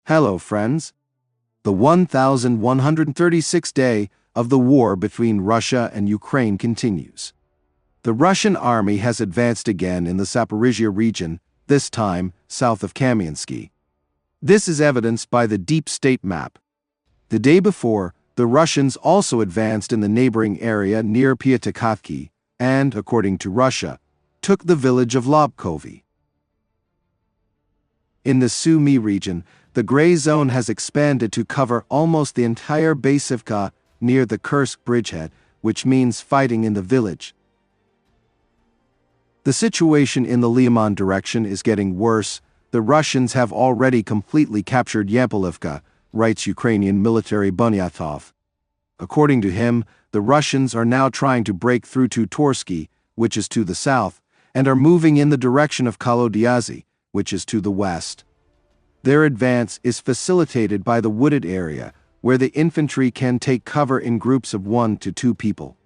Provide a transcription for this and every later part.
Hello, friends. The 1136th day of the war between Russia and Ukraine continues. The Russian army has advanced again in the Zaporizhzhia region, this time south of Kamianske. This is evidenced by the deep state map. The day before, the Russians also advanced in the neighboring area near Pyatakivki and, according to Russia, took the village of Lobkovy. In the Sumy region, the gray zone has expanded to cover almost the entire Basivka near the Kursk bridgehead, which means fighting in the village. The situation in the Lyman direction is getting worse. The Russians have already completely captured Yampolivka, writes Ukrainian military Bunyatov. According to him, the Russians are now trying to break through to Torsky, which is to the south, and are moving in the direction of Kolodyazy, which is to the west. Their advance is facilitated by the wooded area, where the infantry can take cover in groups of 1 to 2 people.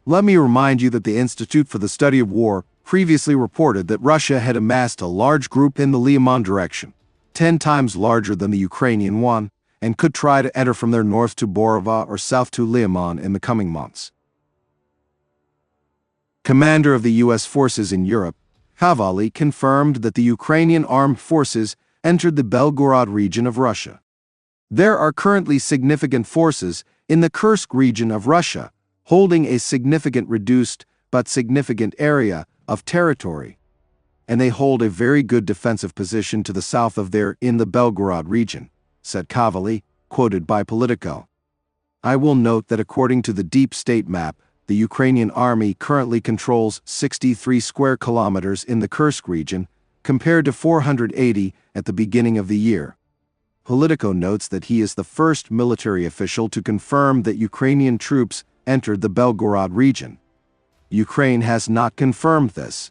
Let me remind you that the Institute for the Study of War previously reported that Russia had amassed a large group in the Lyman direction, 10 times larger than the Ukrainian one, and could try to enter from their north to Borova or south to Lyman in the coming months. Commander of the U.S. forces in Europe, Yevhenii, confirmed that the Ukrainian armed forces entered the Belgorod region of Russia. There are currently significant forces in the Kursk region of Russia, holding a significant reduced but significant area of territory, and they hold a very good defensive position to the south of there in the Belgorod region, said Yevhenii, quoted by Politico. I will note that according to the deep state map, the Ukrainian army currently controls 63 square kilometers in the Kursk region, compared to 480 at the beginning of the year. Politico notes that he is the first military official to confirm that Ukrainian troops entered the Belgorod region. Ukraine has not confirmed this.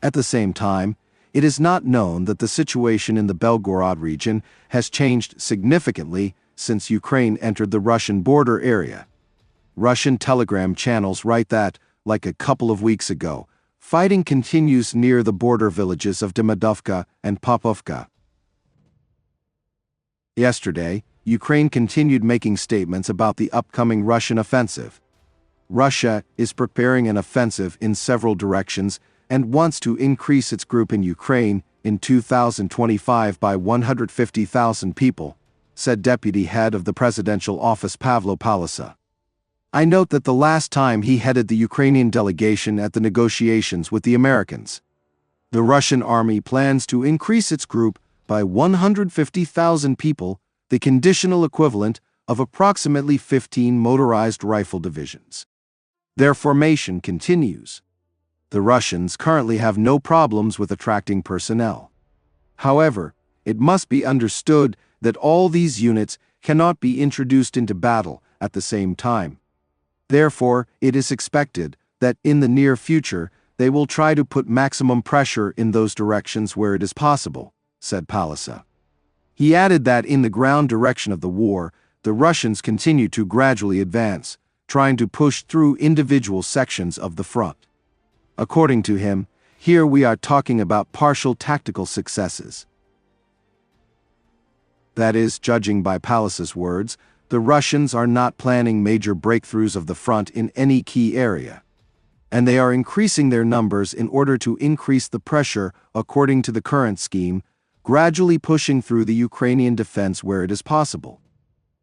At the same time, it is not known that the situation in the Belgorod region has changed significantly since Ukraine entered the Russian border area. Russian telegram channels write that, like a couple of weeks ago, fighting continues near the border villages of Demidovka and Popovka. Yesterday, Ukraine continued making statements about the upcoming Russian offensive. Russia is preparing an offensive in several directions and wants to increase its group in Ukraine in 2025 by 150,000 people, said Deputy Head of the Presidential Office Pavlo Palasa. I note that the last time he headed the Ukrainian delegation at the negotiations with the Americans. The Russian army plans to increase its group by 150,000 people, the conditional equivalent of approximately 15 motorized rifle divisions. Their formation continues. The Russians currently have no problems with attracting personnel. However, it must be understood that all these units cannot be introduced into battle at the same time. Therefore, it is expected that in the near future they will try to put maximum pressure in those directions where it is possible, said Palasa. He added that in the ground direction of the war, the Russians continue to gradually advance, trying to push through individual sections of the front. According to him, here we are talking about partial tactical successes. That is, judging by Palasa's words, the Russians are not planning major breakthroughs of the front in any key area, and they are increasing their numbers in order to increase the pressure according to the current scheme, gradually pushing through the Ukrainian defense where it is possible.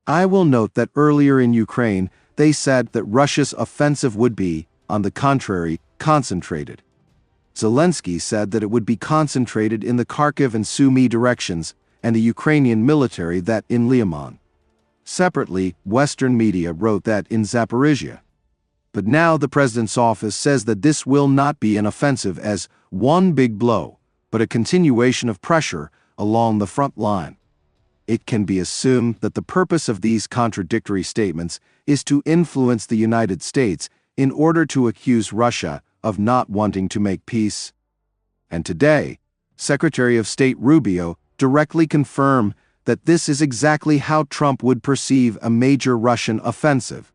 I will note that earlier in Ukraine, they said that Russia's offensive would be, on the contrary, concentrated. Zelensky said that it would be concentrated in the Kharkiv and Sumy directions, and the Ukrainian military that in Lyman. Separately, Western media wrote that in Zaporizhzhia. But now the president's office says that this will not be an offensive as one big blow, but a continuation of pressure along the front line. It can be assumed that the purpose of these contradictory statements is to influence the United States in order to accuse Russia of not wanting to make peace. And today, Secretary of State Rubio directly confirmed that this is exactly how Trump would perceive a major Russian offensive.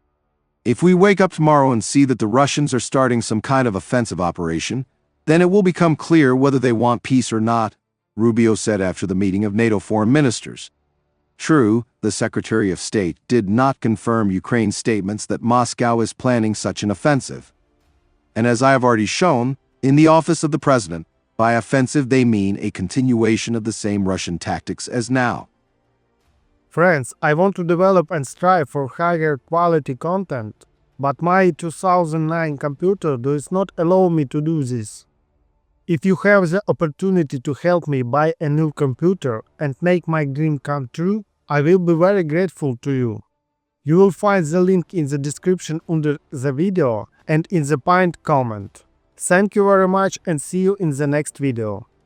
If we wake up tomorrow and see that the Russians are starting some kind of offensive operation, then it will become clear whether they want peace or not, Rubio said after the meeting of NATO foreign ministers. True, the Secretary of State did not confirm Ukraine's statements that Moscow is planning such an offensive. And as I have already shown, in the office of the President, by offensive they mean a continuation of the same Russian tactics as now. Friends, I want to develop and strive for higher quality content, but my 2009 computer does not allow me to do this. If you have the opportunity to help me buy a new computer and make my dream come true, I will be very grateful to you. You will find the link in the description under the video and in the pinned comment. Thank you very much and see you in the next video.